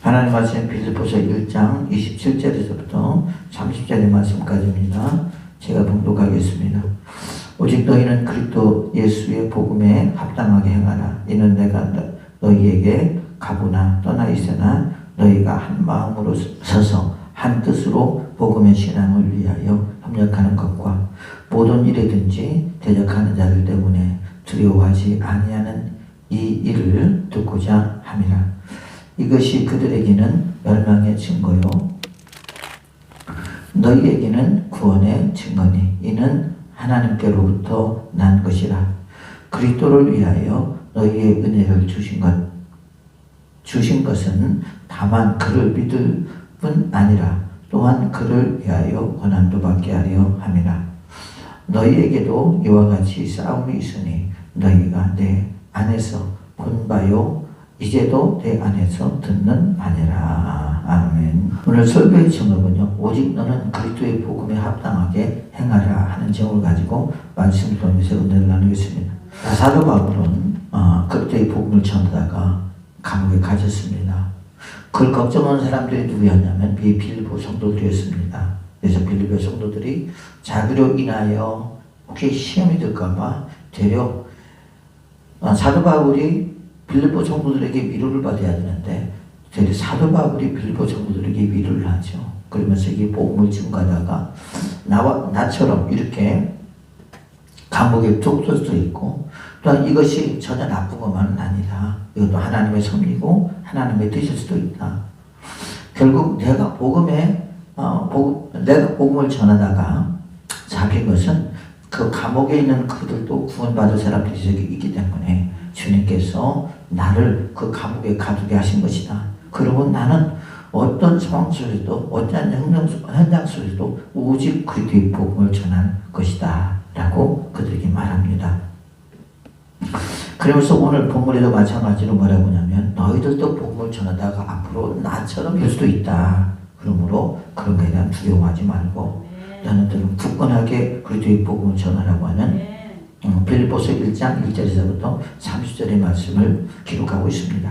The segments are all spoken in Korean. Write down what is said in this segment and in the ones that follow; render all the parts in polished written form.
하나님 말씀 빌립보서 1장 27절에서부터 30절의 말씀까지입니다. 제가 봉독하겠습니다. 오직 너희는 그리스도 예수의 복음에 합당하게 행하라. 이는 내가 너희에게 가보나 떠나 있으나 너희가 한 마음으로 서서 한 뜻으로 복음의 신앙을 위하여 협력하는 것과 모든 일에든지 대적하는 자들 때문에 두려워하지 아니하는 이 일을 듣고자 함이라. 이것이 그들에게는 멸망의 증거요 너희에게는 구원의 증거니 이는 하나님께로부터 난 것이라. 그리스도를 위하여 너희의 은혜를 주신 것은 다만 그를 믿을 뿐 아니라 또한 그를 위하여 고난도 받게 하려 함이라. 너희에게도 이와 같이 싸움이 있으니 너희가 내 안에서 본 바요 이제도 내 안에서 듣는 바니라. 아멘. 오늘 설교의 제목은요, 오직 너는 그리스도의 복음에 합당하게 행하라 하는 제목을 가지고 말씀을 통해서 은혜를 나누겠습니다. 사도 바울은 그리스도의 복음을 전하다가 감옥에 갇혔습니다. 그걸 걱정하는 사람들이 누구였냐면 빌립보 성도들이었습니다. 그래서 빌립보 성도들이 자기로 인하여 혹시 시험이 들까봐 되려 사도 바울이 빌립보 성도들에게 위로를 받아야 되는데 되려 사도 바울이 빌립보 성도들에게 위로를 하죠. 그러면서 이 복음을 증거하다가 나처럼 이렇게 감옥에 쭉 쏠 수 있고 또한 이것이 전혀 나쁜 것만은 아니다. 이것도 하나님의 섭리고 하나님의 뜻일 수도 있다. 결국 내가 복음을 전하다가 잡힌 것은 그 감옥에 있는 그들도 구원받을 사람들이 있기 때문에 주님께서 나를 그 감옥에 가두게 하신 것이다. 그러면 나는 어떤 상황 속에도 어떤 현장 속에도 오직 그리스도의 복음을 전할 것이다 라고 그들에게 말합니다. 그러면서 오늘 본문에도 마찬가지로 뭐라고 하냐면 너희들도 복음을 전하다가 앞으로 나처럼 될 수도 있다. 그러므로 그런 것에 대한 두려워하지 말고 너희들은 굳건하게 그리스도의 복음을 전하라고 하는 빌립보서 1장 1절에서부터 30절의 말씀을 기록하고 있습니다.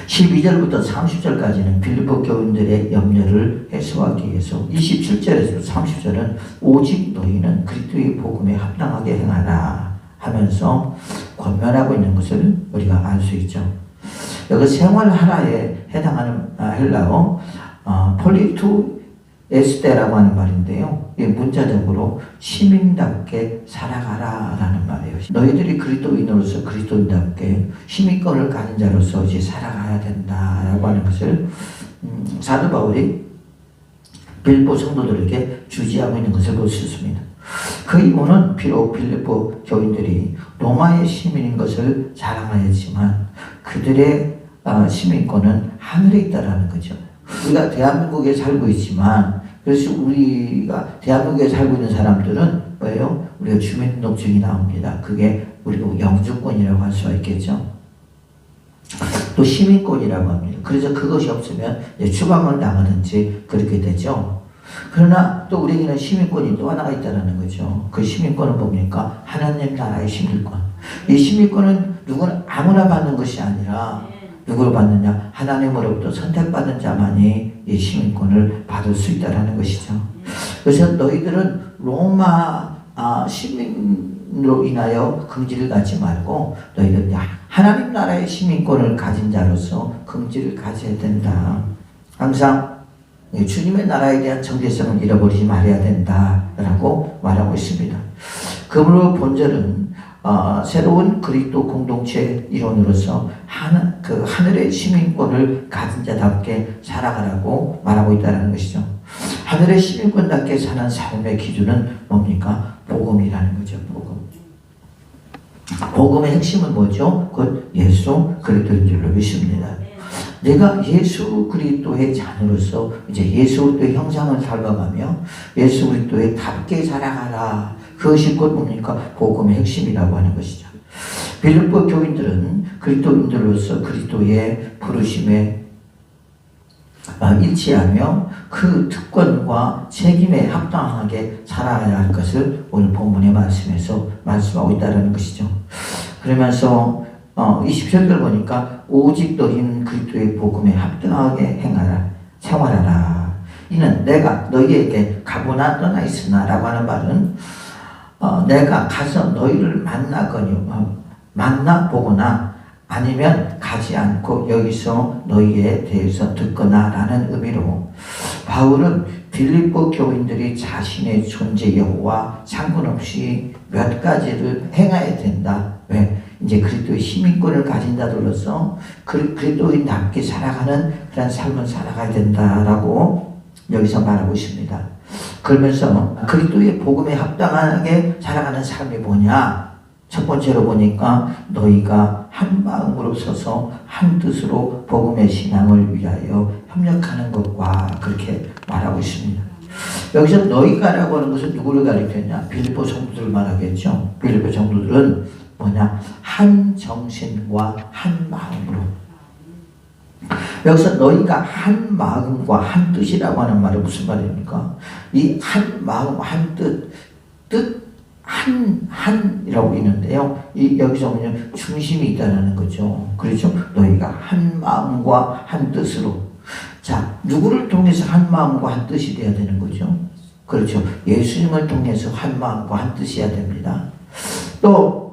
12절부터 30절까지는 빌립보 교인들의 염려를 해소하기 위해서 27절에서 30절은 오직 너희는 그리스도의 복음에 합당하게 행하라 하면서 권면하고 있는 것을 우리가 알 수 있죠. 여기 생활하라에 해당하는 헬라어 폴리투 에스테라고 하는 말인데요. 이 문자적으로 시민답게 살아가라 라는 말이에요. 너희들이 그리스도인으로서 그리스도인답게 시민권을 가진 자로서 이제 살아가야 된다라고 하는 것을 사도 바울이 빌립보 성도들에게 주지하고 있는 것을 볼 수 있습니다. 그 이유는 비록 빌립보 교인들이 로마의 시민인 것을 자랑하였지만 그들의 시민권은 하늘에 있다라는 거죠. 우리가 대한민국에 살고 있지만 그래서 우리가 대한민국에 살고 있는 사람들은 뭐예요? 우리가 주민등록증이 나옵니다. 그게 우리가 영주권이라고 할 수가 있겠죠. 또 시민권이라고 합니다. 그래서 그것이 없으면 추방을 당하든지 그렇게 되죠. 그러나 또 우리에게는 시민권이 또 하나가 있다는 거죠. 그 시민권은 뭡니까? 하나님 나라의 시민권. 이 시민권은 누구나 아무나 받는 것이 아니라 누구를 받느냐? 하나님으로부터 선택받은 자만이 이 시민권을 받을 수 있다는 것이죠. 그래서 너희들은 로마 시민으로 인하여 긍지를 갖지 말고 너희들은 하나님 나라의 시민권을 가진 자로서 긍지를 가져야 된다. 항상 주님의 나라에 대한 정체성을 잃어버리지 말아야 된다라고 말하고 있습니다. 그러므로 본절은 새로운 그리스도 공동체 이론으로서 하늘의 시민권을 가진 자답게 살아가라고 말하고 있다는 것이죠. 하늘의 시민권답게 사는 삶의 기준은 뭡니까? 복음이라는 거죠. 복음의 핵심은 뭐죠? 곧 예수 그리스도인 줄로 믿습니다. 내가 예수 그리스도의 자녀로서 이제 예수 그리스도의 형상을 닮아가며 예수 그리스도의 답게 살아가라. 그것이 곧 뭡니까? 복음의 핵심이라고 하는 것이죠. 빌립보 교인들은 그리스도인들로서 그리스도의 부르심에 일치하며 그 특권과 책임에 합당하게 살아야 할 것을 오늘 본문의 말씀에서 말씀하고 있다는 것이죠. 그러면서 27절 보니까 오직 너희는 그리스도의 복음에 합당하게 행하라, 생활하라. 이는 내가 너희에게 가보나 떠나 있으나 라고 하는 말은 내가 가서 너희를 만나보거나 아니면 가지 않고 여기서 너희에 대해서 듣거나 라는 의미로 바울은 빌립보 교인들이 자신의 존재 여부와 상관없이 몇 가지를 행해야 된다. 왜? 이제 그리스도의 시민권을 가진 자들로서 그리스도인답게 살아가는 그런 삶을 살아가야 된다라고 여기서 말하고 있습니다. 그러면서 그리스도의 복음에 합당하게 살아가는 삶이 뭐냐? 첫 번째로 보니까 너희가 한 마음으로 서서 한 뜻으로 복음의 신앙을 위하여 협력하는 것과 그렇게 말하고 있습니다. 여기서 너희가라고 하는 것은 누구를 가리켰냐? 빌립보 성도들을 말하겠죠. 빌립보 성도들은 뭐냐? 한 정신과 한 마음으로. 여기서 너희가 한 마음과 한 뜻이라고 하는 말은 무슨 말입니까? 이 한 마음, 한 뜻, 한이라고 있는데요. 여기서 보면 중심이 있다는 거죠. 그렇죠? 너희가 한 마음과 한 뜻으로. 자, 누구를 통해서 한 마음과 한 뜻이 돼야 되는 거죠? 그렇죠. 예수님을 통해서 한 마음과 한 뜻이어야 됩니다. 또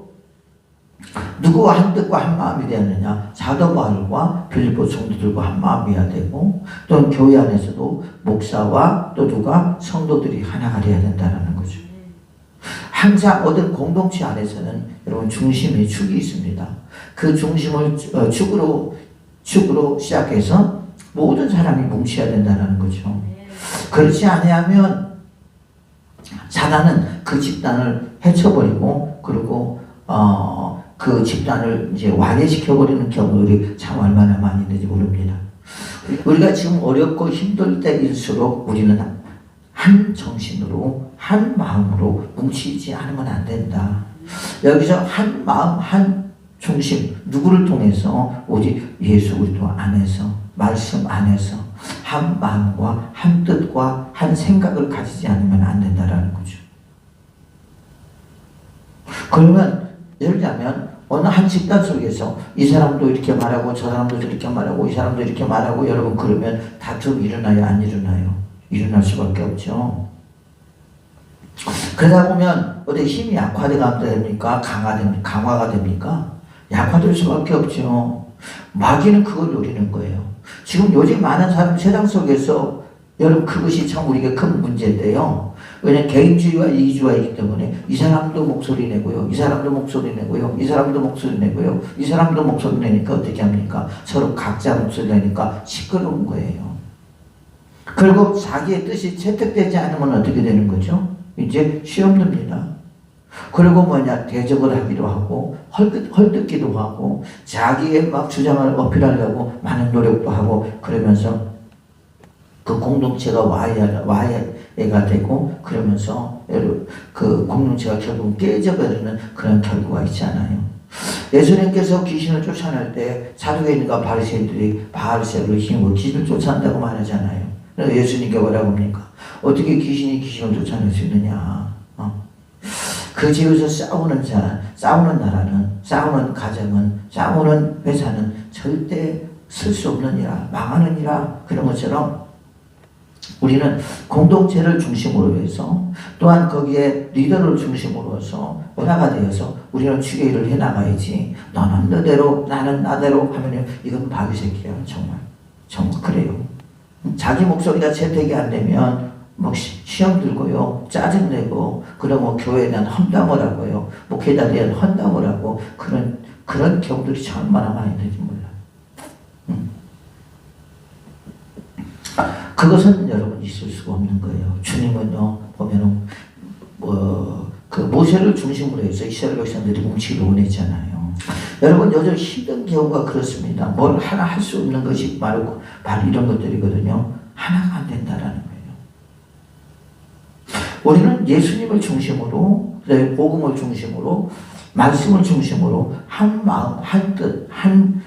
누구와 한 뜻과 한 마음이 되느냐? 사도 바울과 빌립보 성도들과 한 마음이어야 되고, 또 교회 안에서도 목사와 또 누가 성도들이 하나가 되어야 된다는 거죠. 항상 어떤 공동체 안에서는 여러분 중심이 축이 있습니다. 그 중심을 축으로 시작해서 모든 사람이 뭉쳐야 된다는 거죠. 그렇지 않으면 사단은 그 집단을 해쳐버리고 그리고 그 집단을 이제 완해시켜버리는 경우들이 참 얼마나 많이 있는지 모릅니다. 우리가 지금 어렵고 힘들 때일수록 우리는 한 정신으로 한 마음으로 뭉치지 않으면 안 된다. 여기서 한 마음 한 중심 누구를 통해서? 오직 예수 그리스도 안에서, 말씀 안에서 한 마음과 한 뜻과 한 생각을 가지지 않으면 안 된다라는 거죠. 그러면 예를 들자면 어느 한 집단 속에서 이 사람도 이렇게 말하고 저 사람도 저렇게 말하고 이 사람도 이렇게 말하고 여러분 그러면 다툼 일어나요? 안 일어나요? 일어날 수밖에 없죠. 그러다 보면 어디 힘이 약화가 됩니까? 강화가 됩니까? 약화될 수밖에 없죠. 마귀는 그걸 노리는 거예요. 지금 요즘 많은 사람 세상 속에서 여러분 그것이 참 우리가 큰 문제인데요. 왜냐하면 개인주의와 이기주의이기 때문에 이 사람도 목소리 내고요. 이 사람도 목소리 내고요. 이 사람도 목소리 내고요. 이 사람도 목소리 내니까 어떻게 합니까? 서로 각자 목소리 내니까 시끄러운 거예요. 그리고 자기의 뜻이 채택되지 않으면 어떻게 되는 거죠? 이제 시험됩니다. 그리고 뭐냐, 대적을 하기도 하고 헐뜯기도 하고 자기의 막 주장을 어필하려고 많은 노력도 하고 그러면서 그 공동체가 와해가 되고 그러면서 그 공동체가 결국 깨져버리는 그런 결과가 있잖아요. 예수님께서 귀신을 쫓아낼 때 사두개인과 바리새인들이 바알세바를 힘으로 귀신을 쫓아낸다고 말하잖아요. 그래서 예수님께 뭐라고 합니까? 어떻게 귀신이 귀신을 쫓아낼 수 있느냐? 그 집에서 싸우는 나라는, 싸우는 가정은, 싸우는 회사는 절대 쓸 수 없느니라, 망하느니라. 그런 것처럼 우리는 공동체를 중심으로 해서 또한 거기에 리더를 중심으로 해서 하나가 되어서 우리는 추계일을 해나가야지. 너는 너대로 나는 나대로 하면 이건 바위새끼야. 정말 그래요. 자기 목소리가 채택이 안 되면 뭐 시험 들고요, 짜증내고, 그러면 교회에 대한 험담을 하고요, 목회자에 대한 험담을 하고, 그런 경우들이 참 얼마나 많이 있는지 몰라요. 그것은 여러분 있을 수가 없는 거예요. 주님은요, 보면은, 그 모세를 중심으로 해서 이스라엘 백성들이 뭉치기를 원했잖아요. 여러분, 요즘 힘든 경우가 그렇습니다. 뭘 하나 할 수 없는 것이 바로 이런 것들이거든요. 하나가 안 된다라는 거예요. 우리는 예수님을 중심으로, 복음을 중심으로, 말씀을 중심으로 한 마음, 한 뜻, 한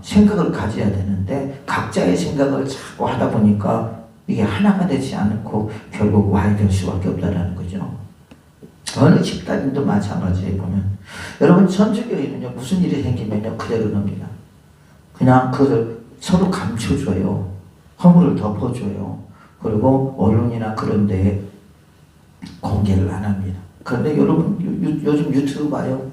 생각을 가져야 되는데 각자의 생각을 자꾸 하다 보니까 이게 하나가 되지 않고 결국 와해될 수밖에 없다는 거죠. 어느 집단도 마찬가지에 보면 여러분 천주교회는요 무슨 일이 생기면요 그대로 놉니다. 그냥 그것을 서로 감춰줘요. 허물을 덮어줘요. 그리고 언론이나 그런 데에 공개를 안 합니다. 그런데 여러분 요즘 유튜브 봐요.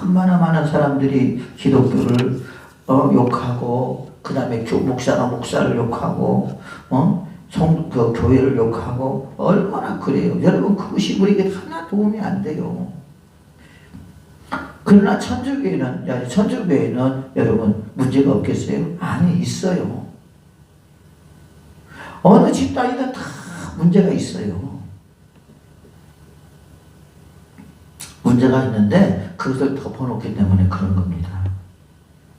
얼마나 많은 사람들이 기독교를 욕하고 그 다음에 목사가 목사를 욕하고 그 교회를 욕하고 얼마나 그래요. 여러분 그것이 우리에게 하나 도움이 안 돼요. 그러나 천주교회는 여러분 문제가 없겠어요? 아니 있어요. 어느 집단이든 다 문제가 있어요. 문제가 있는데 그것을 덮어놓기 때문에 그런 겁니다.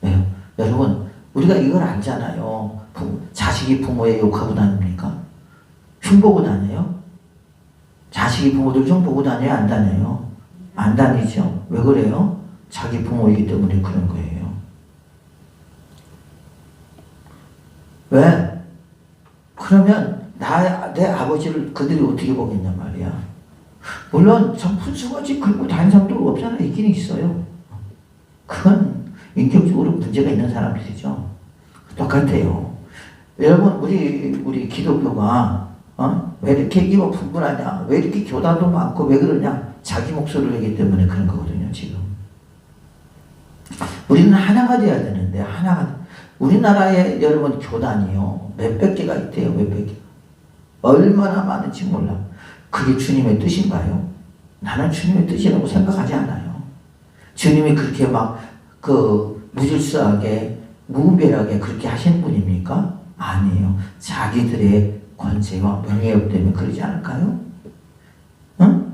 네. 여러분 우리가 이걸 알잖아요. 자식이 부모의 욕하고 다닙니까? 흉보고 다녀요? 자식이 부모들 흉보고 다녀요? 안 다녀요? 안 다니죠. 왜 그래요? 자기 부모이기 때문에 그런 거예요. 왜? 그러면 내 아버지를 그들이 어떻게 보겠냐 말이야. 물론 전 푼수같이 긁고 다니는 사람도 없잖아. 있긴 있어요. 그건 인격적으로 문제가 있는 사람들이죠. 똑같아요. 여러분 우리 기독교가 왜 이렇게 이거 분분하냐? 왜 이렇게 교단도 많고 왜 그러냐? 자기 목소리를 내기 때문에 그런 거거든요. 지금 우리는 하나가 돼야 되는데 우리나라에 여러분 교단이요 몇백 개가 있대요. 몇백 개. 얼마나 많은지 몰라. 그게 주님의 뜻인가요? 나는 주님의 뜻이라고 생각하지 않아요. 주님이 그렇게 무질서하게 무분별하게 그렇게 하신 분입니까? 아니에요. 자기들의 권세와 명예욕 때문에 그러지 않을까요? 응?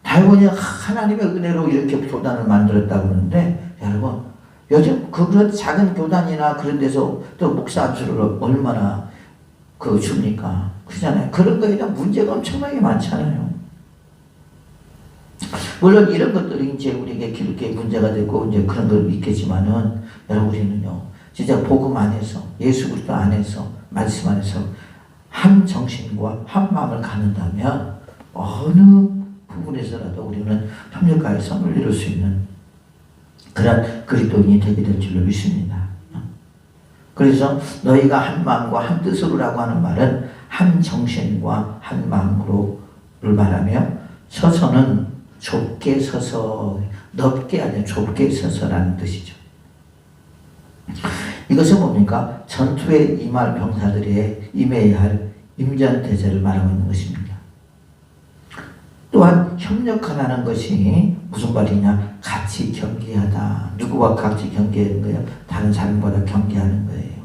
달고니 하나님의 은혜로 이렇게 교단을 만들었다고 그러는데 여러분 요즘 그런 작은 교단이나 그런 데서 또 목사 안수를 얼마나 줍니까? 그러잖아요. 그런 거에 대한 문제가 엄청나게 많잖아요. 물론 이런 것들이 이제 우리에게 기독교에 문제가 되고 이제 그런 걸 있겠지만은 여러분 우리는요 진짜 복음 안에서 예수 그리스도 안에서 말씀 안에서 한 정신과 한 마음을 갖는다면 어느 부분에서라도 우리는 협력하여 선을 이룰 수 있는 그런 그리스도인이 되게 될 줄로 믿습니다. 그래서 너희가 한 마음과 한 뜻으로라고 하는 말은 한 정신과 한 마음으로를 말하며 서서는 좁게 서서 넓게 아니라 좁게 서서라는 뜻이죠. 이것은 뭡니까? 전투에 임할 병사들의 임해야 할 임전대제를 말하고 있는 것입니다. 또한 협력하라는 것이 무슨 말이냐? 같이 경계하다. 누구와 같이 경계하는 거예요? 다른 사람보다 경계하는 거예요.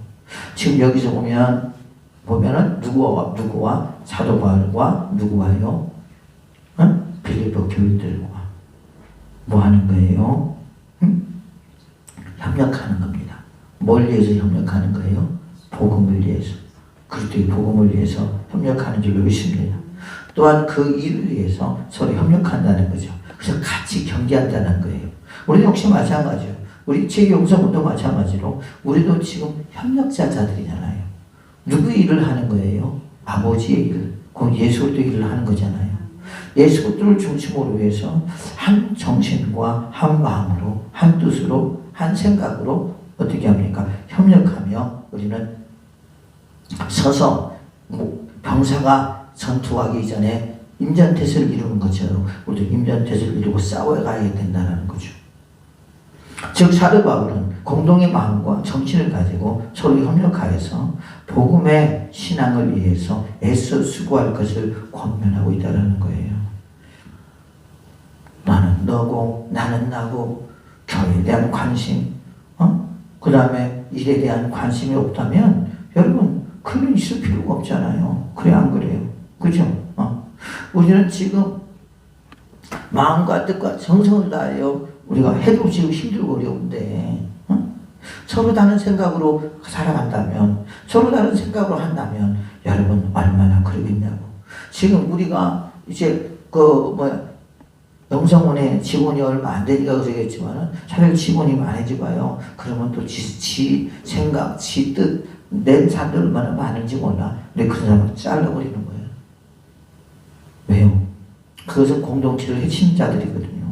지금 여기서 보면은 누구와 사도 바울과 누구와요? 빌립보 교인들과 뭐 하는 거예요? 협력하는 겁니다. 뭘 위해서 협력하는 거예요? 복음을 위해서. 그리스도의 복음을 위해서 협력하는 줄로 믿습니다. 또한 그 일을 위해서 서로 협력한다는 거죠. 그래서 같이 경계한다는 거예요. 우리도 역시 마찬가지예요. 우리 제6성도 마찬가지로 우리도 지금 협력자들이잖아요. 누구 일을 하는 거예요? 아버지의 일. 그 예수 그리스도 일을 하는 거잖아요. 예수 그리스도를 중심으로 해서 한 정신과 한 마음으로 한 뜻으로 한 생각으로 어떻게 합니까? 협력하며 우리는 서서 병사가 전투하기 전에 임전태세를 이루는 것처럼 우리도 임전태세를 이루고 싸워가야 된다는 거죠. 즉 사도 바울은 공동의 마음과 정신을 가지고 서로 협력하여서 복음의 신앙을 위해서 애써 수고할 것을 권면하고 있다는 거예요. 나는 너고 나는 나고 교회에 대한 관심 그 다음에 일에 대한 관심이 없다면 여러분 그는 있을 필요가 없잖아요. 그래 안 그래요? 그죠? 우리는 지금 마음과 뜻과 정성을 다하여 우리가 해도 지금 힘들고 어려운데 서로 다른 생각으로 살아간다면 서로 다른 생각으로 한다면 여러분 얼마나 그러겠냐고. 지금 우리가 이제 영성원에 직원이 얼마 안 되니까 그러겠지만 차라리 직원이 많아지봐요. 그러면 또 지 생각, 지 뜻, 낸 사람들 얼마나 많은지 몰라. 근데 그 사람을 잘라버리는 거예요. 왜요? 그것은 공동체를 해치는 자들이거든요.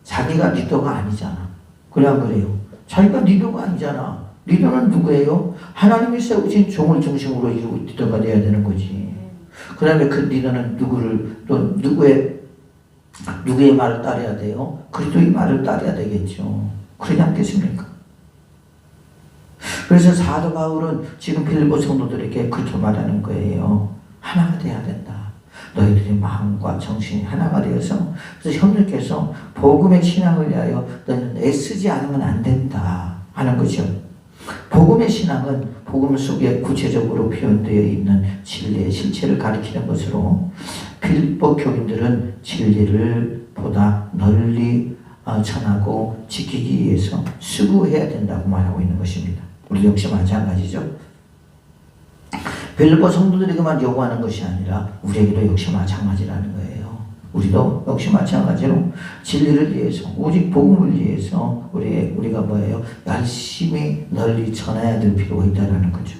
자기가 리더가 아니잖아. 그래 안 그래요? 자기가 리더가 아니잖아. 리더는 누구예요? 하나님이 세우신 종을 중심으로 리더가 돼야 되는 거지. 그 다음에 그 리더는 또 누구의 말을 따라야 돼요? 그리스도의 말을 따라야 되겠죠. 그러지 않겠습니까? 그래서 사도 바울은 지금 빌립보 성도들에게 그렇게 말하는 거예요. 하나가 돼야 된다. 너희들의 마음과 정신이 하나가 되어서 그래서 협력해서 복음의 신앙을 위하여 너희는 애쓰지 않으면 안 된다 하는 거죠. 복음의 신앙은 복음 속에 구체적으로 표현되어 있는 진리의 실체를 가리키는 것으로 빌립보 교인들은 진리를 보다 널리 전하고 지키기 위해서 수고해야 된다고 말하고 있는 것입니다. 우리 역시 마찬가지죠. 빌립보 성도들에게만 요구하는 것이 아니라 우리에게도 역시 마찬가지라는 거예요. 우리도 역시 마찬가지로 진리를 위해서 오직 복음을 위해서 우리가 뭐예요? 열심히 널리 전해야 될 필요가 있다는 거죠.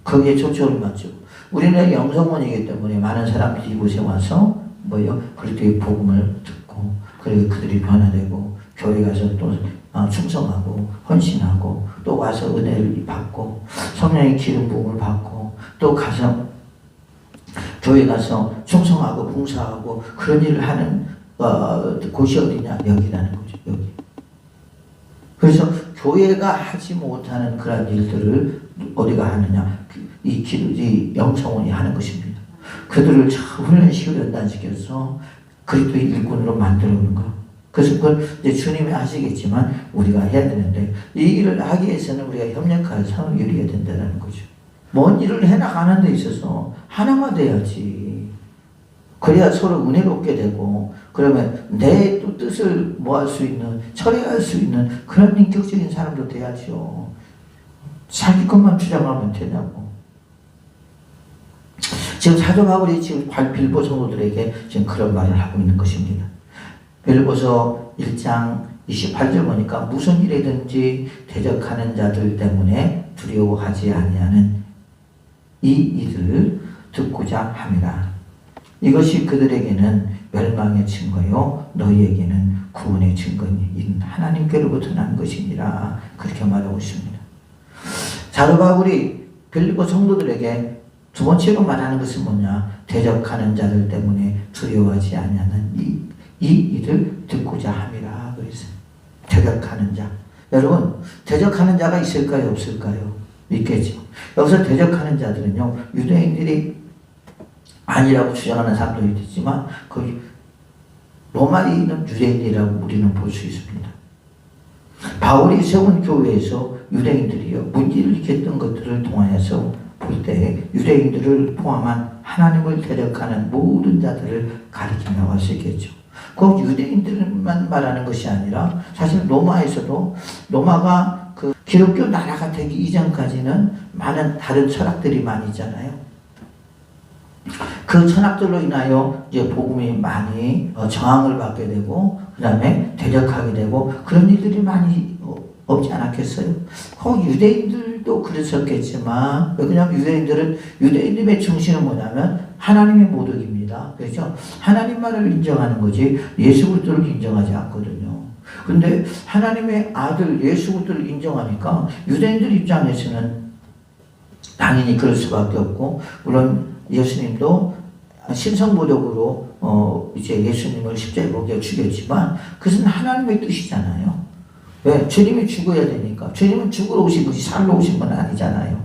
거기에 초점을 맞죠. 우리는 영성원이기 때문에 많은 사람들이 이곳에 와서 뭐예요? 그리스도의 복음을 듣고 그리고 그들이 변화되고 교회 가서 또 충성하고 헌신하고 또 와서 은혜를 받고 성령의 기름 부음을 받고 또 가서 교회 가서 충성하고 봉사하고 그런 일을 하는 곳이 어디냐? 여기라는 거죠. 여기. 그래서 교회가 하지 못하는 그런 일들을 어디가 하느냐? 이 영성원이 하는 것입니다. 그들을 훈련시키고 연단시켜서 그리스도의 일꾼으로 만들어 오는 거. 그래서 그걸 이제 주님이 하시겠지만 우리가 해야 되는데 이 일을 하기 위해서는 우리가 협력해서 이루어야 된다는 거죠. 뭔 일을 해나가는 데 있어서 하나가 돼야지. 그래야 서로 은혜롭게 되고 그러면 내 또 뜻을 모할 수 있는 처리할 수 있는 그런 인격적인 사람도 돼야죠. 자기 것만 주장하면 되냐고. 지금 사도 바울이 지금 빌립보 성도들에게 지금 그런 말을 하고 있는 것입니다. 빌립보서 1장 28절 보니까 무슨 일이든지 대적하는 자들 때문에 두려워하지 아니하는 이 일을 듣고자 함이라. 이것이 그들에게는 멸망의 증거요 너희에게는 구원의 증거인 하나님께로부터 난 것이니라. 그렇게 말하고 있습니다. 사도 바울이 빌립보 성도들에게 두 번째로 말하는 것은 뭐냐? 대적하는 자들 때문에 두려워하지 아니하는 이 일을 듣고자 함이라. 그랬어요. 대적하는 자. 여러분, 대적하는 자가 있을까요? 없을까요? 있겠죠. 여기서 대적하는 자들은요, 유대인들이 아니라고 주장하는 사람도 있지만, 거기 로마에 있는 유대인이라고 우리는 볼 수 있습니다. 바울이 세운 교회에서 유대인들이요, 문제를 일으켰던 것들을 통하여서 볼 때 유대인들을 포함한 하나님을 대적하는 모든 자들을 가리킨다고 할 수 있겠죠. 꼭 유대인들만 말하는 것이 아니라 사실 로마에서도 로마가 그 기독교 나라가 되기 이전까지는 많은 다른 철학들이 많이 있잖아요. 그 철학들로 인하여 이제 복음이 많이 저항을 받게 되고 그 다음에 대적하게 되고 그런 일들이 많이 없지 않았겠어요? 꼭 유대인들도 그랬었겠지만 왜냐하면 유대인들의 중심은 뭐냐면 하나님의 모독입니다. 그렇죠? 하나님만을 인정하는 거지 예수 그리스도를 인정하지 않거든요. 근데 하나님의 아들 예수 그리스도를 인정하니까 유대인들 입장에서는 당연히 그럴 수밖에 없고 물론 예수님도 신성모독으로 이제 예수님을 십자가에 못 박혀 죽였지만 그것은 하나님의 뜻이잖아요. 왜? 주님이 죽어야 되니까. 주님은 죽으러 오신 것이 살러 오신 건 아니잖아요.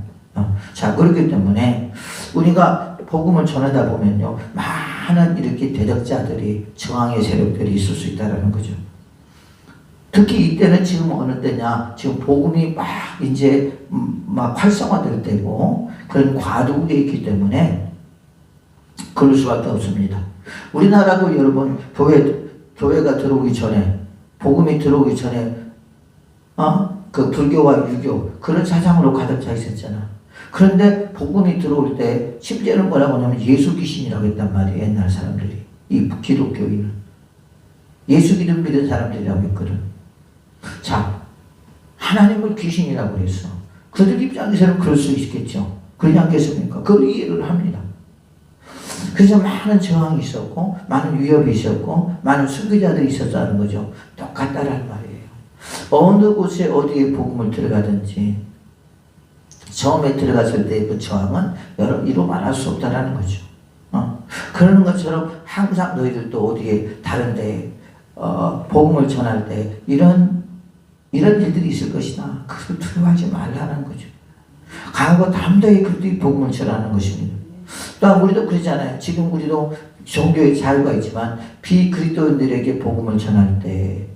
자, 그렇기 때문에 우리가 복음을 전하다 보면요, 많은 이렇게 대적자들이 저항의 세력들이 있을 수 있다는 거죠. 특히 이때는 지금 어느 때냐? 지금 복음이 막 이제 막 활성화될 때고 그런 과도기에 있기 때문에 그럴 수밖에 없습니다. 우리나라도 여러분 교회가 들어오기 전에 복음이 들어오기 전에 그 불교와 유교 그런 사상으로 가득 차 있었잖아. 그런데 복음이 들어올 때 심지어는 뭐라고 하냐면 예수 귀신이라고 했단 말이에요. 옛날 사람들이 이 기독교인은 예수 기름 믿은 사람들이라고 했거든. 자, 하나님을 귀신이라고 했어. 그들 입장에서는 그럴 수 있겠죠. 그러지 않겠습니까? 그걸 이해를 합니다. 그래서 많은 저항이 있었고 많은 위협이 있었고 많은 수비자들이 있었다는 거죠. 똑같다라는 말이에요. 어느 곳에 어디에 복음을 들어가든지 처음에 들어갔을 때 그 저항은 이루 말할 수 없다라는 거죠. 그러는 것처럼 항상 너희들도 어디에 다른 데 복음을 전할 때 이런 일들이 있을 것이다. 그걸 두려워하지 말라는 거죠. 강하고 담대히 그들이 복음을 전하는 것입니다. 또한 우리도 그러잖아요. 지금 우리도 종교의 자유가 있지만 비그리스도인들에게 복음을 전할 때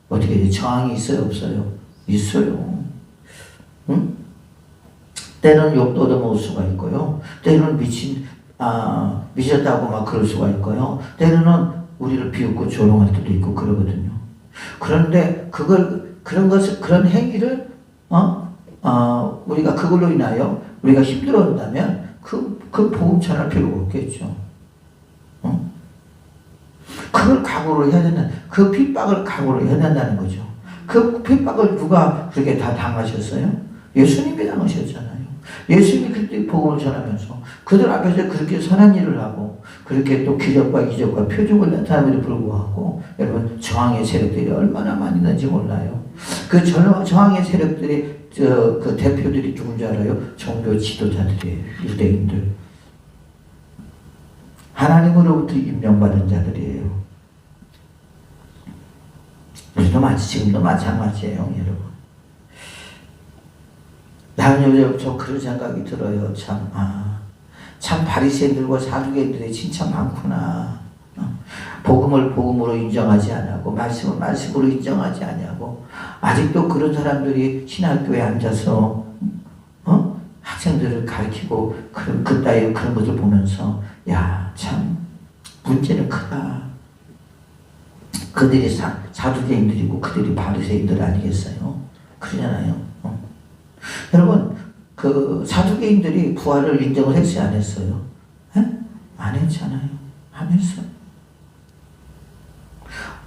어떻게 해요? 저항이 있어요? 없어요? 있어요. 응? 때는 욕도 얻어먹을 수가 있고요. 때는 미쳤다고 막 그럴 수가 있고요. 때로는 우리를 비웃고 조롱할 때도 있고 그러거든요. 그런데 그런 행위를 우리가 그걸로 인하여 우리가 힘들어한다면 그 복음 전할 필요가 없겠죠. 그걸 각오를 해야 된다. 그 핍박을 각오를 해야 된다는 거죠. 그 핍박을 누가 그렇게 다 당하셨어요? 예수님이 당하셨잖아요. 예수님이 그때 복음을 전하면서 그들 앞에서 그렇게 선한 일을 하고 그렇게 또 기적과 이적과 표적을 나타남에도 불구하고 여러분 저항의 세력들이 얼마나 많이 있는지 몰라요. 그 저항의 세력들이 그 대표들이 누군지 알아요? 종교 지도자들이에요. 유대인들. 하나님으로부터 임명받은 자들이에요. 우리도 지금도 마찬가지예요, 여러분. 나는 요즘 그런 생각이 들어요. 참 바리새인들과 사두개인들이 진짜 많구나. 복음을 복음으로 인정하지 않고 말씀을 말씀으로 인정하지 않고 아직도 그런 사람들이 신학교에 앉아서 학생들을 가르치고 그런 것을 보면서 참 문제는 크다. 그들이 사두개인들이고 그들이 바리새인들 아니겠어요? 그러잖아요. 여러분 그 사두개인들이 부활을 인정을 했어요? 안 했어요? 에? 안 했잖아요. 안 했어요.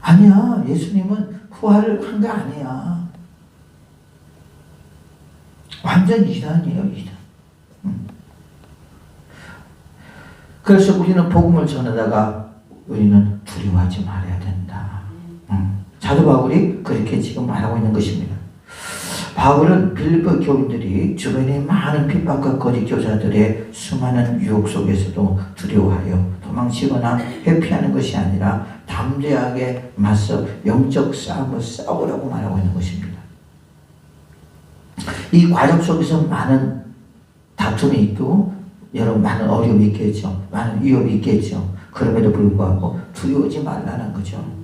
아니야. 예수님은 부활을 한 게 아니야. 완전 이단이에요. 이단. 그래서 우리는 복음을 전하다가 우리는 두려워하지 말아야 된다. 사도 바울이 그렇게 지금 말하고 있는 것입니다. 바울은 빌립보 교인들이 주변에 많은 핍박과 거짓 교사들의 수많은 유혹 속에서도 두려워하여 도망치거나 회피하는 것이 아니라 담대하게 맞서 영적 싸움을 싸우라고 말하고 있는 것입니다. 이 과정 속에서 많은 다툼이 있고 여러분 많은 어려움이 있겠죠. 많은 위협이 있겠죠. 그럼에도 불구하고 두려워하지 말라는 거죠.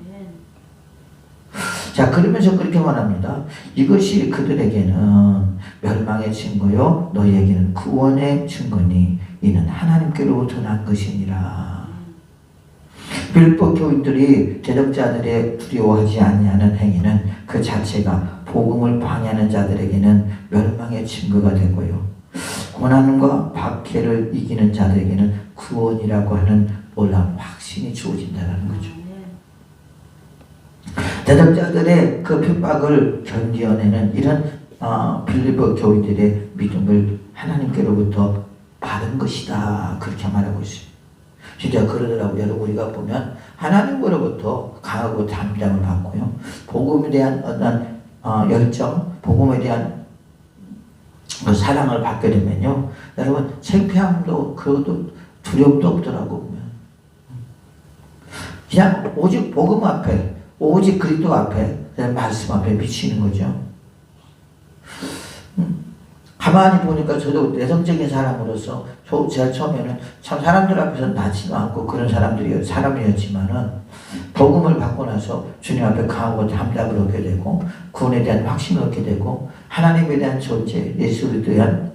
자, 그러면서 그렇게 말합니다. 이것이 그들에게는 멸망의 증거요 너희에게는 구원의 증거니 이는 하나님께로부터 난 것이니라. 빌립보 교인들이 대적자들의 두려워하지 아니하는 행위는 그 자체가 복음을 방해하는 자들에게는 멸망의 증거가 되고요. 고난과 박해를 이기는 자들에게는 구원이라고 하는 놀라운 확신이 주어진다는 거죠. 대적자들의 그 핍박을 견디어내는 이런 빌립보 교인들의 믿음을 하나님께로부터 받은 것이다. 그렇게 말하고 있습니다. 진짜 그러더라고요. 여러분 우리가 보면 하나님으로부터 강하고 담대함을 받고요. 복음에 대한 어떤 열정, 복음에 대한 그 사랑을 받게 되면요. 여러분 창피함도 그것도 두려움도 없더라고 보면. 그냥 오직 복음 앞에 오직 그리스도 앞에 말씀 앞에 비치는 거죠. 가만히 보니까 저도 내성적인 사람으로서 제가 처음에는 참 사람들 앞에서 나지도 않고 그런 사람이었지만은 복음을 받고 나서 주님 앞에 강하고 담대함을 얻게 되고 구원에 대한 확신을 얻게 되고 하나님에 대한 존재, 예수에 대한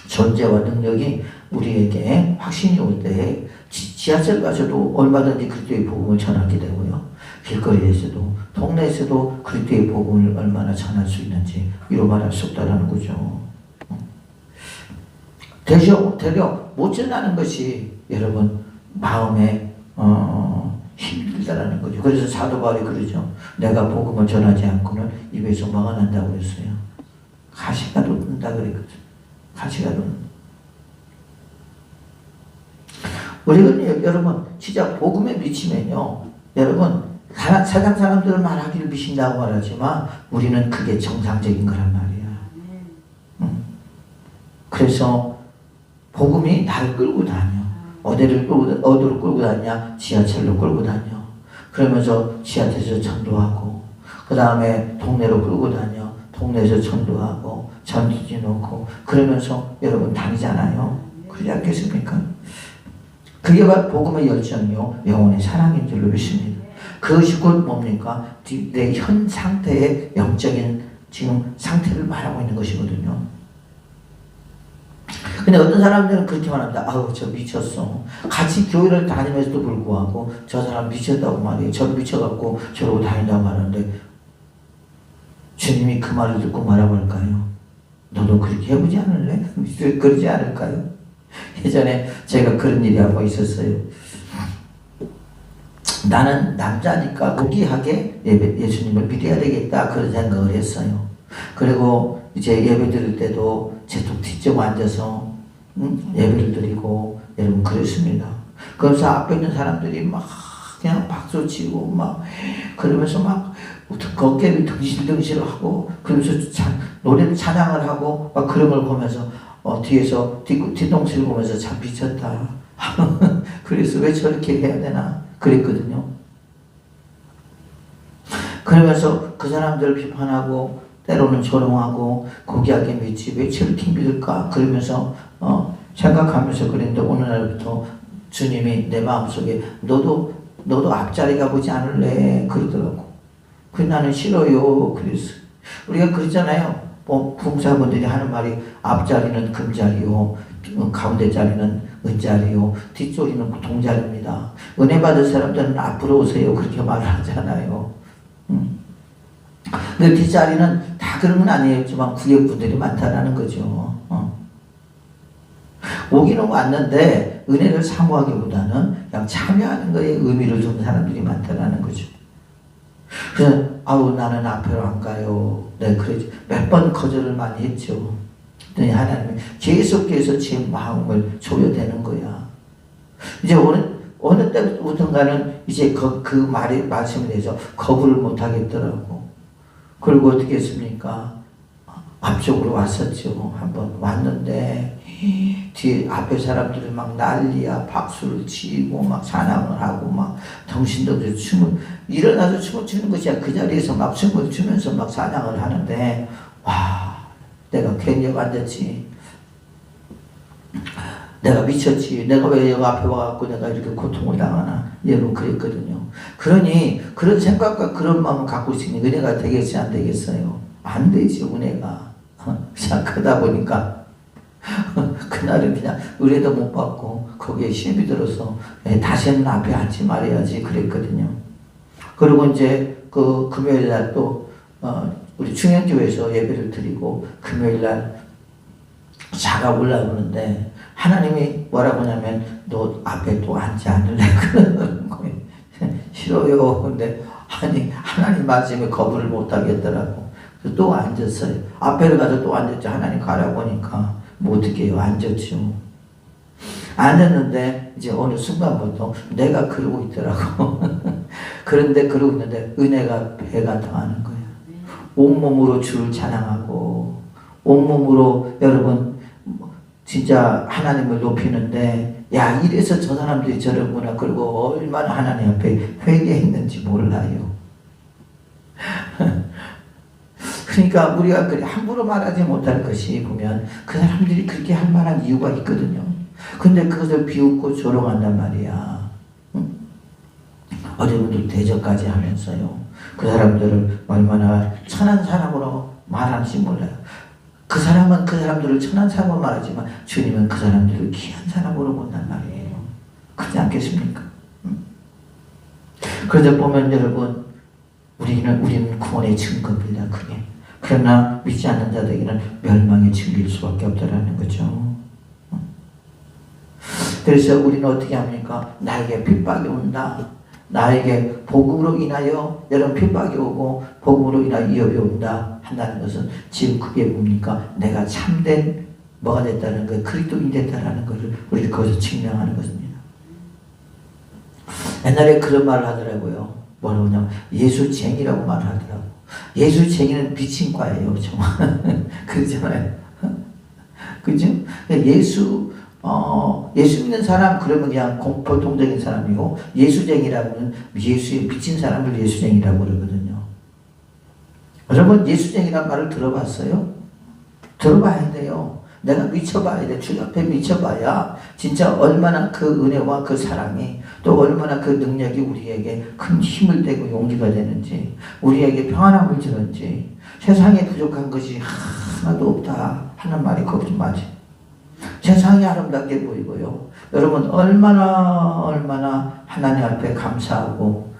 존재와 능력이 우리에게 확신이 올 때에 지하철 가서도 얼마든지 그리스도의 복음을 전하게 되고요. 길거리에서도 동네에서도 그리스도의 복음을 얼마나 전할 수 있는지 이루 말할 수 없다는 거죠. 되려 못 전하는 것이 여러분 마음에 힘들다라는 거죠. 그래서 사도 바울이 그러죠. 내가 복음을 전하지 않고는 입에서 뭐가 난다고 그랬어요. 가시가 돋는다 그랬거든. 가시가 돋는다. 우리는 여러분 진짜 복음에 미치면요, 여러분 세상 사람들은 말하기를 미신다고 말하지만 우리는 그게 정상적인 거란 말이야. 그래서 복음이 나를 끌고 다녀. 어디를 끌고 다니냐? 지하철로 끌고 다녀. 그러면서 지하철에서 전도하고, 그 다음에 동네로 끌고 다녀. 동네에서 전도하고, 전투지 놓고, 그러면서 여러분 다니잖아요. 그러지 않겠습니까? 그게 바로 복음의 열정이요, 영혼의 사랑인 줄로 믿습니다. 그것이 곧 뭡니까? 내 현 상태의 영적인 지금 상태를 말하고 있는 것이거든요. 근데 어떤 사람들은 그렇게 말합니다. 아우, 저 미쳤어. 같이 교회를 다니면서도 불구하고 저 사람 미쳤다고 말해요. 저 미쳐갖고 저러고 다닌다고 말하는데, 주님이 그 말을 듣고 뭐라고 할까요? 너도 그렇게 해보지 않을래? 그러지 않을까요? 예전에 제가 그런 일이 한번 있었어요. 나는 남자니까 고귀하게 예수님을 믿어야 되겠다, 그런 생각을 했어요. 그리고 이제 예배 드릴 때도 제 뒤쪽 앉아서 예배를 드리고 여러분 그랬습니다. 그래서 앞에 있는 사람들이 막 그냥 박수 치고 막 그러면서 막 어깨를 덩실덩실하고 그러면서 노래를 찬양을 하고 막 그런 걸 보면서 뒤에서 뒤통수를 보면서 참 미쳤다. 그래서 왜 저렇게 해야 되나 그랬거든요. 그러면서 그 사람들을 비판하고 때로는 조롱하고 고귀하게 믿지 왜 저렇게 믿을까 그러면서 생각하면서 그랬는데, 어느 날부터 주님이 내 마음속에 너도 앞자리 가보지 않을래 그러더라고. 그 나는 싫어요 그랬어. 우리가 그러잖아요. 뭐 부흥사분들이 하는 말이 앞자리는 금자리요, 가운데 자리는 은자리요, 뒷자리는 동자리입니다. 은혜 받을 사람들은 앞으로 오세요 그렇게 말을 하잖아요. 근데 뒷자리는 다 그런 건 아니었지만 구역분들이 많다라는 거죠. 오기는 왔는데 은혜를 사모하기보다는 그냥 참여하는 거에 의미를 두는 사람들이 많다라는 거죠. 그래서 아우 나는 앞으로 안 가요. 네, 그러지. 몇 번 거절을 많이 했죠. 그랬더니 하나님이 계속해서 제 마음을 조여대는 거야. 이제 어느 때부터인가는 이제 그 말씀에 대해서 거부를 못 하겠더라고. 그리고 어떻게 했습니까? 앞쪽으로 왔었죠. 한번 왔는데 뒤에 앞에 사람들이 막 난리야. 박수를 치고 막 찬양을 하고 막 덩신덩신 춤을 일어나서 춤을 추는 것이야. 그 자리에서 막 춤을 추면서 막 찬양을 하는데, 와, 내가 괜히 앉았지. 내가 미쳤지. 내가 왜 여기 앞에 와갖고 내가 이렇게 고통을 당하나. 여러분 그랬거든요. 그러니 그런 생각과 그런 마음을 갖고 있으니 은혜가 되겠지 안 되겠어요? 안 되지. 은혜가 시작하다 보니까 그날은 그냥 은혜도 못 받고 거기에 시비 들어서 다시는 앞에 앉지 말아야지 그랬거든요. 그리고 이제 그 금요일 날 또 우리 충현교회에서 예배를 드리고 금요일 날 자가 올라오는데 하나님이 뭐라고 하냐면 너 앞에 또 앉지 않을래? 그러는 거예요. 싫어요. 근데 아니 하나님 말씀에 거부를 못 하겠더라고. 그래서 또 앉았어요. 앞에를 가서 또 앉았죠. 하나님 가라고 하니까 뭐 어떻게 해요? 앉았죠. 앉았는데 이제 어느 순간부터 내가 그러고 있더라고. 그런데 그러고 있는데 은혜가 배가 더하는 거예요. 온몸으로 주를 찬양하고 온몸으로 여러분 진짜 하나님을 높이는데, 야 이래서 저 사람들이 저러구나. 그리고 얼마나 하나님 앞에 회개했는지 몰라요. 그러니까 우리가 그래 함부로 말하지 못할 것이 보면 그 사람들이 그렇게 할 만한 이유가 있거든요. 근데 그것을 비웃고 조롱한단 말이야. 어디 분들 대적까지 하면서요. 그 사람들을 얼마나 천한 사람으로 말하는지 몰라요. 그 사람은 그 사람들을 천한 사람으로 말하지만 주님은 그 사람들을 귀한 사람으로 본단 말이에요. 그렇지 않겠습니까? 그러다 보면 여러분 우리는 구원의 증거입니다. 그게. 그러나 믿지 않는 자들에게는 멸망의 증거일 수밖에 없다라는 거죠. 그래서 우리는 어떻게 합니까? 나에게 핍박이 온다. 나에게 복음으로 인하여 여러분 핍박이 오고 복음으로 인하여 위협이 온다 한다는 것은 지금 그게 뭡니까? 내가 참된 뭐가 됐다는 거예요. 그리스도인이 됐다라는 것을 우리 거기서 증명하는 것입니다. 옛날에 그런 말을 하더라고요. 뭐라고 하냐면 예수쟁이라고 말을 하더라고. 예수쟁이는 미친 과예요. 정말. 그러잖아요. 그죠? 예수 믿는 사람 그러면 그냥 보통적인 사람이고, 예수쟁이라고는 예수에 미친 사람을 예수쟁이라고 그러거든요. 여러분 예수쟁이란 말을 들어봤어요? 들어봐야 돼요. 내가 미쳐봐야 돼. 주 앞에 미쳐봐야 진짜 얼마나 그 은혜와 그 사랑이, 또 얼마나 그 능력이 우리에게 큰 힘을 되고 용기가 되는지, 우리에게 평안함을 주는지. 세상에 부족한 것이 하나도 없다 하는 말이 거짓말이지. 세상이 아름답게 보이고요. 여러분 얼마나 하나님 앞에 감사하고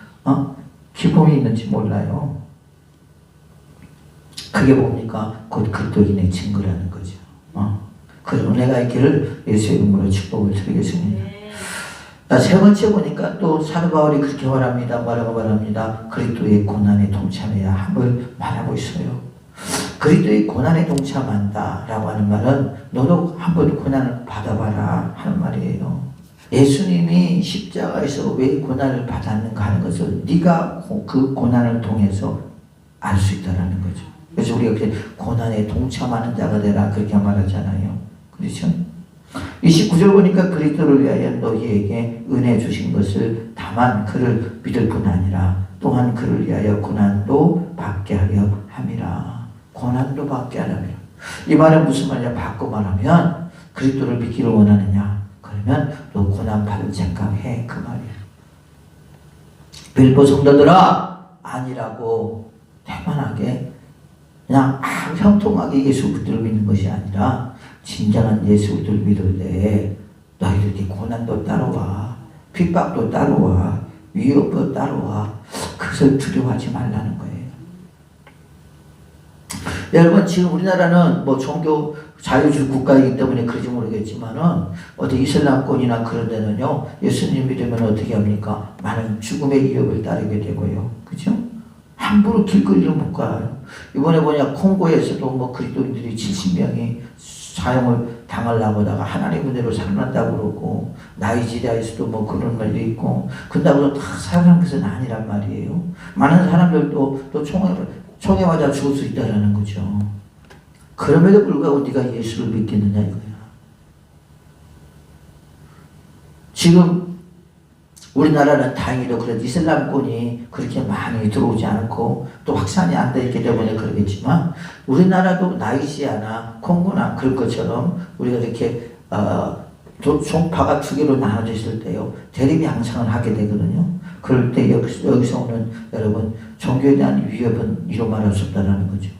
기쁨이 있는지 몰라요. 그게 뭡니까? 곧 그리스도인의 증거라는 거죠. 그 은혜가 있기를 예수의 이름으로 축복을 드리겠습니다. 세 번째 보니까 또 사도 바울이 그렇게 말합니다. 뭐라고 말합니다. 그리스도의 고난에 동참해야 함을 말하고 있어요. 그리스도의 고난에 동참한다라고 하는 말은 너도 한번 고난을 받아봐라 하는 말이에요. 예수님이 십자가에서 왜 고난을 받았는가 하는 것을 네가 그 고난을 통해서 알 수 있다라는 거죠. 그래서 우리가 이렇게 고난에 동참하는 자가 되라 그렇게 말하잖아요. 그렇죠? 29절 보니까 그리스도를 위하여 너희에게 은혜 주신 것을 다만 그를 믿을 뿐 아니라 또한 그를 위하여 고난도 받게 하려 함이라. 고난도 받게 하려면, 이 말은 무슨 말이냐? 바꿔 말하면 그리스도를 믿기를 원하느냐? 그러면 너 고난 받을 생각해, 그 말이야. 빌보 성도들아, 아니라고 태만하게 그냥 형통하게 예수 그리스도를 믿는 것이 아니라 진정한 예수 그리스도를 믿을 때 너희들에게 고난도 따라와, 핍박도 따라와, 위협도 따라와. 그것을 두려워하지 말라는 거예요. 여러분 지금 우리나라는 뭐 종교 자유주의 국가이기 때문에 그런지 모르겠지만은 어디 이슬람권이나 그런 데는요, 예수님 믿으면 어떻게 합니까? 많은 죽음의 위협을 따르게 되고요. 그죠? 함부로 길거리를 못 가요. 이번에 뭐냐, 콩고에서도 뭐 그리스도인들이 70명이 사형을 당하려고 하다가 하나님 은혜로 살아난다고 그러고, 나이지리아에서도 뭐 그런 말도 있고, 근다고 다 살아난 것은 아니란 말이에요. 많은 사람들도 또 총에 맞아 죽을 수 있다라는 거죠. 그럼에도 불구하고 네가 예수를 믿겠느냐 이거야. 지금 우리나라는 다행히도 그래도 이슬람권이 그렇게 많이 들어오지 않고 또 확산이 안 되기 때문에 그러겠지만, 우리나라도 나이지리아나 콩고나 그럴 것처럼 우리가 이렇게 종파가 두 개로 나눠져 있을 때요, 대립양상을 하게 되거든요. 그럴 때 여기서 오는 여러분 종교에 대한 위협은 이로 말할 수 없다는 거죠.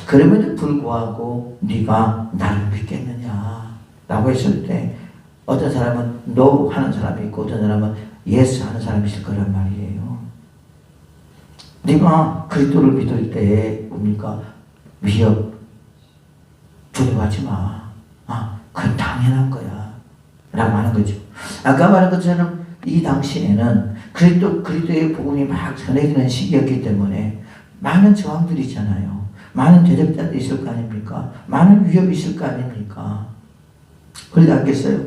그럼에도 불구하고 네가 나를 믿겠느냐 라고 했을 때 어떤 사람은 no 하는 사람이 있고 어떤 사람은 yes 하는 사람이 있을 거란 말이에요. 네가 그리스도를 믿을 때 뭡니까? 위협 두려워하지 마. 그건 당연한 거야 라고 하는 거죠. 아까 말한 것처럼 이 당시에는 그리스도의 복음이 막 전해지는 시기였기 때문에 많은 저항들이잖아요. 많은 대적자들이 있을 거 아닙니까? 많은 위협이 있을 거 아닙니까? 그러지 않겠어요?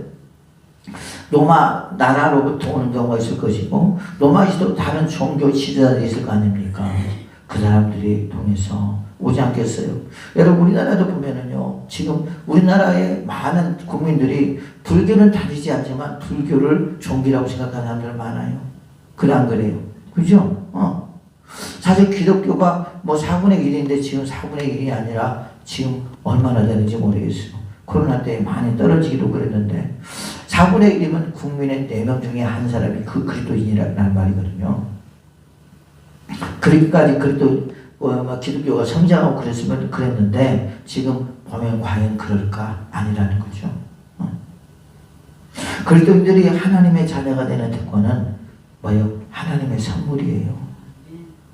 로마 나라로부터 오는 경우가 있을 것이고, 로마에서도 다른 종교 지도자들이 있을 거 아닙니까? 그 사람들이 통해서 오지 않겠어요? 여러분 우리나라도 보면은요, 지금 우리나라의 많은 국민들이 불교는 다니지 않지만 불교를 종교라고 생각하는 사람들 많아요. 그래 안 그래요? 그죠? 사실 기독교가 뭐 4분의 1인데 지금 4분의 1이 아니라 지금 얼마나 되는지 모르겠어요. 코로나 때 많이 떨어지기도 그랬는데 4분의 1이면 국민의 4명 중에 한 사람이 그 그리스도인이라는 말이거든요. 그렇게까지 기독교가 성장하고 그랬으면 그랬는데 지금 보면 과연 그럴까? 아니라는 거죠. 그리스도인들이 하나님의 자녀가 되는 특권은 뭐예요? 하나님의 선물이에요.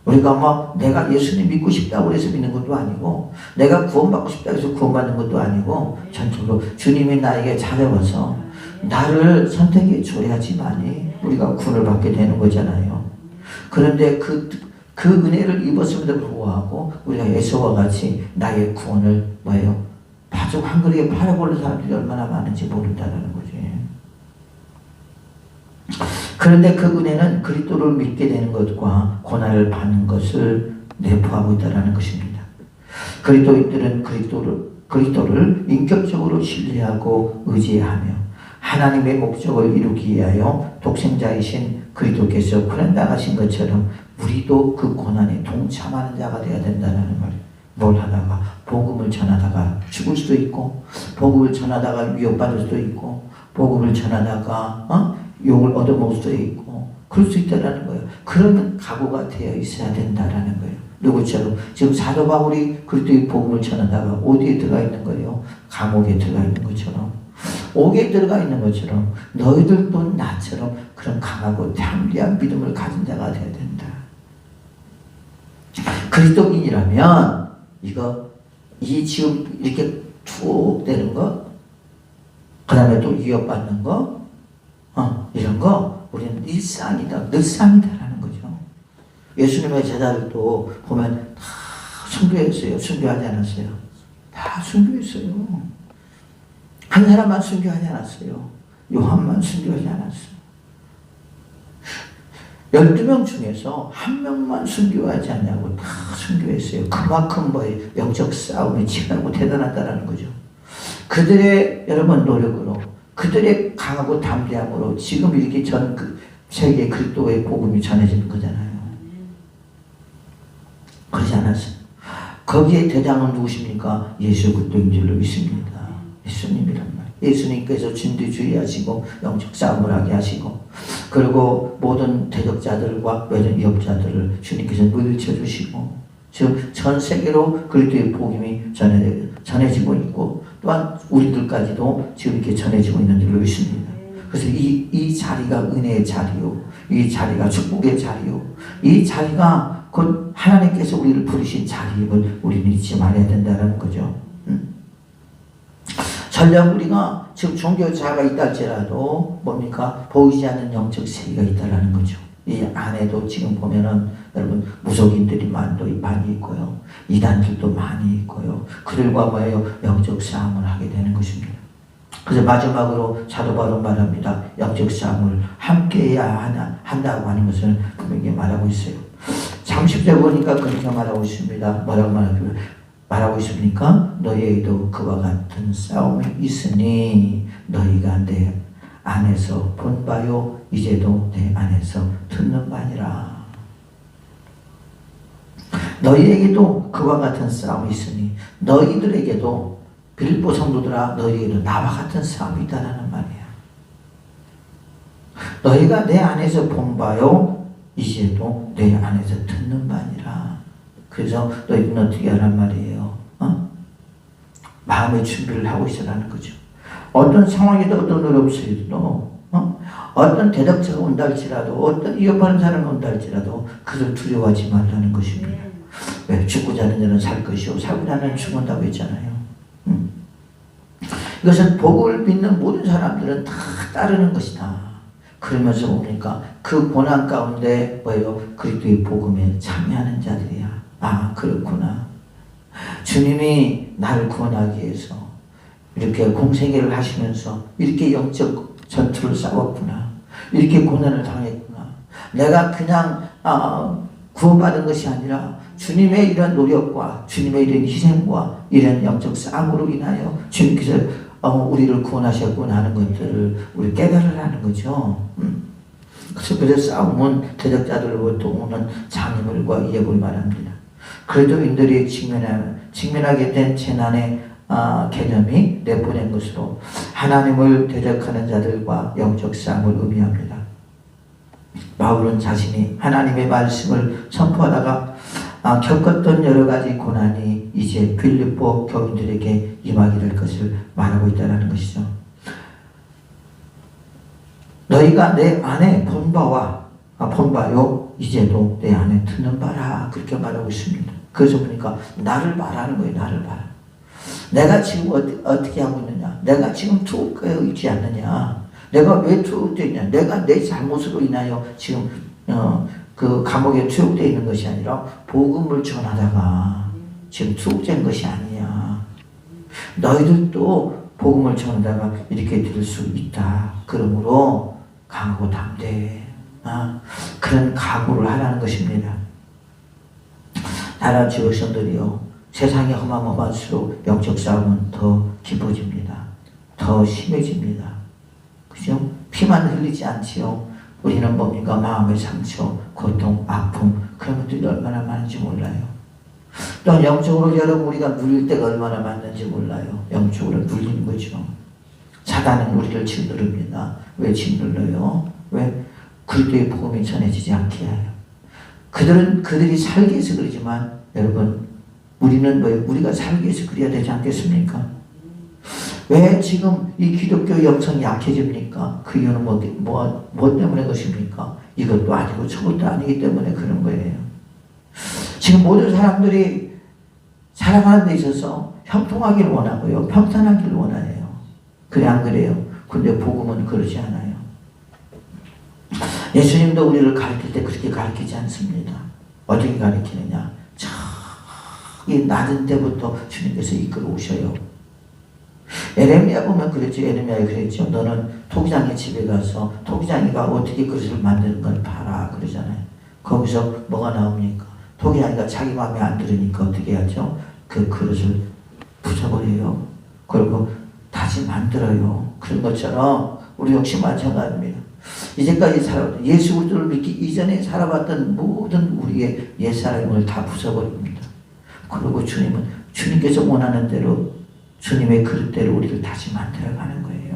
우리가 뭐 내가 예수님 믿고 싶다고 해서 믿는 것도 아니고, 내가 구원받고 싶다고 해서 구원받는 것도 아니고, 전적으로 주님이 나에게 찾아와서 나를 선택해 줘야지만이 우리가 구원을 받게 되는 거잖아요. 그런데 그 은혜를 입었음에도 불구하고 우리가 에서와 같이 나의 구원을 뭐예요? 바둑 한 그릇에 팔아버리는 사람들이 얼마나 많은지 모른다는 거지. 그런데 그 은혜는 그리스도를 믿게 되는 것과 고난을 받는 것을 내포하고 있다는 것입니다. 그리스도인들은 그리스도를 인격적으로 신뢰하고 의지하며 하나님의 목적을 이루기 위하여 독생자이신 그리스도께서 고난당하신 것처럼 우리도 그 고난에 동참하는 자가 되어야 된다는 말이에요. 뭘 하다가 복음을 전하다가 죽을 수도 있고, 복음을 전하다가 위협받을 수도 있고, 복음을 전하다가 욕을 얻어먹을 수도 있고, 그럴 수 있다는 거예요. 그러면 각오가 되어 있어야 된다는 거예요. 누구처럼 지금 사도 바울이 그리스도의 복음을 전하다가 어디에 들어가 있는 거예요? 감옥에 들어가 있는 것처럼, 옥에 들어가 있는 것처럼 너희들도 나처럼 그런 강하고 담대한 믿음을 가진 자가 되어야 된다. 그리스도인이라면 이 지금 이렇게 툭 되는 거, 그 다음에 또 위협받는 거, 이런 거 우리는 늘상이다라는 거죠. 예수님의 제자들도 보면 다 순교했어요. 순교하지 않았어요. 다 순교했어요. 한 사람만 순교하지 않았어요. 요한만 순교하지 않았어요. 12명 중에서 한 명만 순교하지 않냐고 다 순교했어요. 그만큼 영적 싸움이 치열하고 대단하다는 거죠. 그들의 여러분 노력으로, 그들의 강하고 담대함으로 지금 이렇게 전 세계 그리스도의 복음이 전해지는 거잖아요. 그러지 않았어요. 거기에 대장은 누구십니까? 예수 그리스도인 줄로 믿습니다. 예수님이란 말이에요. 예수님께서 진두주의하시고 영적 싸움을 하게 하시고, 그리고 모든 대적자들과 모든 위협자들을 주님께서 물리쳐 주시고, 즉 전 세계로 그리스도의 복음이 전해지고 있고, 또한 우리들까지도 지금 이렇게 전해지고 있는 줄로 믿습니다. 그래서 이 자리가 은혜의 자리요, 이 자리가 축복의 자리요, 이 자리가 곧 하나님께서 우리를 부르신 자리임을 우리는 잊지 말아야 된다는 거죠. 전략 우리가 지금 종교자가 있다 할지라도 뭡니까? 보이지 않는 영적 세계가 있다는 거죠. 이 안에도 지금 보면은 여러분 무속인들이 많이 있고요. 이단들도 많이 있고요. 그들과 뭐예요? 영적 싸움을 하게 되는 것입니다. 그래서 마지막으로 사도 바울은 말합니다. 영적 싸움을 함께 해야 한다고 하는 것을 분명히 말하고 있어요. 30절 보니까 그렇게 말하고 있습니다. 뭐라고 말하고 있습니까? 너희에게도 그와 같은 싸움이 있으니 너희가 내 안에서 본 바요 이제도 내 안에서 듣는 바니라. 너희에게도 그와 같은 싸움이 있으니, 너희들에게도 빌립보 성도들아, 너희에게도 나와 같은 싸움이 있다는 말이야. 너희가 내 안에서 본 바요 이제도 내 안에서 듣는 바니라. 그래서 너희는 어떻게 하란 말이에요? 마음의 준비를 하고 있으라는 거죠. 어떤 상황에도 어떤 어렵지도, 어떤 대적자가 온다 할지라도, 어떤 위협하는 사람이 온다 할지라도 그를 두려워하지 말라는 것입니다. 왜? 죽고자 하는 자는 살 것이요 살고자 하는 자는 죽는다고 했잖아요. 이것은 복을 믿는 모든 사람들은 다 따르는 것이다. 그러면서 뭡니까? 그 고난 가운데 뭐예요? 그리스도의 복음에 참여하는 자들이야. 아, 그렇구나. 주님이 나를 구원하기 위해서 이렇게 공생애를 하시면서 이렇게 영적 전투를 싸웠구나. 이렇게 고난을 당했구나. 내가 그냥 구원받은 것이 아니라 주님의 이런 노력과 주님의 이런 희생과 이런 영적 싸움으로 인하여 주님께서 우리를 구원하셨구나 하는 것들을 우리 깨달으라는 거죠. 그래서 싸움은 대적자들로부터 오는 장애물과 위협을 말합니다. 그리스도인들이 직면하게 된 재난의 개념이 내보낸 것으로 하나님을 대적하는 자들과 영적 싸움을 의미합니다. 바울은 자신이 하나님의 말씀을 선포하다가 겪었던 여러 가지 고난이 이제 빌립보 교인들에게 임하게 될 것을 말하고 있다는 것이죠. 너희가 내 안에 본 바요 이제도 내 안에 듣는 바라, 그렇게 말하고 있습니다. 그래서 보니까 나를 말하는 거예요. 나를 말. 내가 지금 어떻게 하고 있느냐? 내가 지금 투옥되어 있지 않느냐? 내가 왜 투옥되어 있냐? 내가 내 잘못으로 인하여 지금 그 감옥에 투옥되어 있는 것이 아니라 복음을 전하다가 지금 투옥된 것이 아니야. 너희들도 복음을 전하다가 이렇게 들을 수 있다. 그러므로 강하고 담대해. 그런 각오를 하라는 것입니다. 나라 지역성들이요, 세상이 험함할수록 영적 싸움은 더 깊어집니다. 더 심해집니다. 그죠? 피만 흘리지 않지요. 우리는 뭡니까? 마음의 상처, 고통, 아픔, 그런 것들이 얼마나 많은지 몰라요. 또 영적으로 여러분 우리가 눌릴 때가 얼마나 많은지 몰라요. 영적으로 눌리는 거죠. 사단은 우리를 짓누릅니다. 왜 짓눌러요? 왜? 그리스도의 복음이 전해지지 않게 해요. 그들이 살기 위해서 그러지만 여러분, 우리는 왜 우리가 살기 위해서 그래야 되지 않겠습니까? 왜 지금 이 기독교 영성이 약해집니까? 그 이유는 뭐 때문에 그것입니까? 이것도 아니고 저것도 아니기 때문에 그런 거예요. 지금 모든 사람들이 살아가는 데 있어서 형통하기를 원하고요, 평탄하기를 원해요. 그래 안 그래요? 근데 복음은 그러지 않아요. 예수님도 우리를 가르칠 때 그렇게 가르치지 않습니다. 어떻게 가르치느냐? 저기 낮은 때부터 주님께서 이끌어 오셔요. 에레미야 보면 그랬죠. 에레미야에 그랬죠. 너는 토기장의 집에 가서 토기장이가 어떻게 그릇을 만드는 걸 봐라 그러잖아요. 거기서 뭐가 나옵니까? 토기장이가 자기 마음에 안 들으니까 어떻게 하죠? 그 그릇을 부숴버려요. 그리고 다시 만들어요. 그런 것처럼 우리 역시 마찬가지입니다. 이제까지 예수 그리스도를 믿기 이전에 살아봤던 모든 우리의 옛사람을 다 부숴버립니다. 그리고 주님께서 원하는 대로 주님의 그릇대로 우리를 다시 만들어가는 거예요.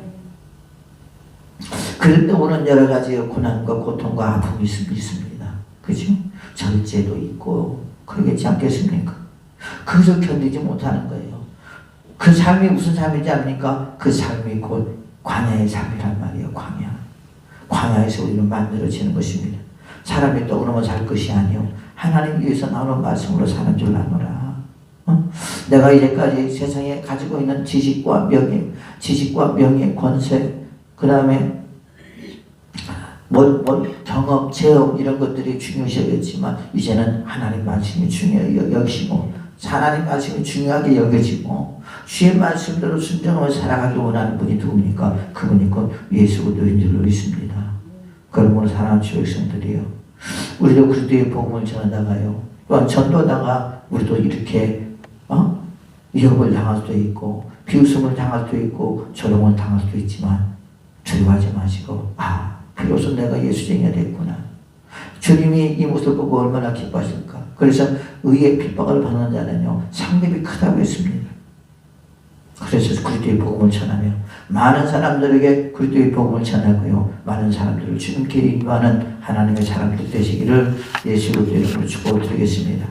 그럴 때 오는 여러 가지 고난과 고통과 아픔이 있습니다. 그죠? 절제도 있고 그러겠지 않겠습니까? 그것을 견디지 못하는 거예요. 그 삶이 무슨 삶인지 압니까? 그 삶이 곧 광야의 삶이란 말이에요. 광야에서 우리는 만들어지는 것입니다. 사람이 떡으로만 살 것이 아니요 하나님 위해서 나오는 말씀으로 사는 줄 아노라. 내가 이제까지 세상에 가지고 있는 지식과 명예, 권세, 그 다음에 경험, 체험 이런 것들이 중요시하겠지만 이제는 하나님 말씀이 중요하게 여기시고 하나님 말씀이 중요하게 여겨지고 주의 말씀대로 순종하며 살아가길 원하는 분이 누굽니까? 그분이 곧 예수 그리스도인 줄로 믿습니다. 그러므로 사랑하는 주의 백성들이요, 우리도 그리스도의 복음을 전하다가요, 또한 전도하다가 우리도 이렇게 위협을 당할 수도 있고 비웃음을 당할 수도 있고 조롱을 당할 수도 있지만 두려워하지 마시고 비로소 내가 예수쟁이가 됐구나. 주님이 이 모습을 보고 얼마나 기뻐하실까. 그래서 의의 핍박을 받는 자는요 상급이 크다고 했습니다. 그래서 그리스도의 복음을 전하며 많은 사람들에게 그리스도의 복음을 전하고요, 많은 사람들을 주님께 인도하는 하나님의 사람들 되시기를 예수 그리스도의 이름으로 축복드리겠습니다.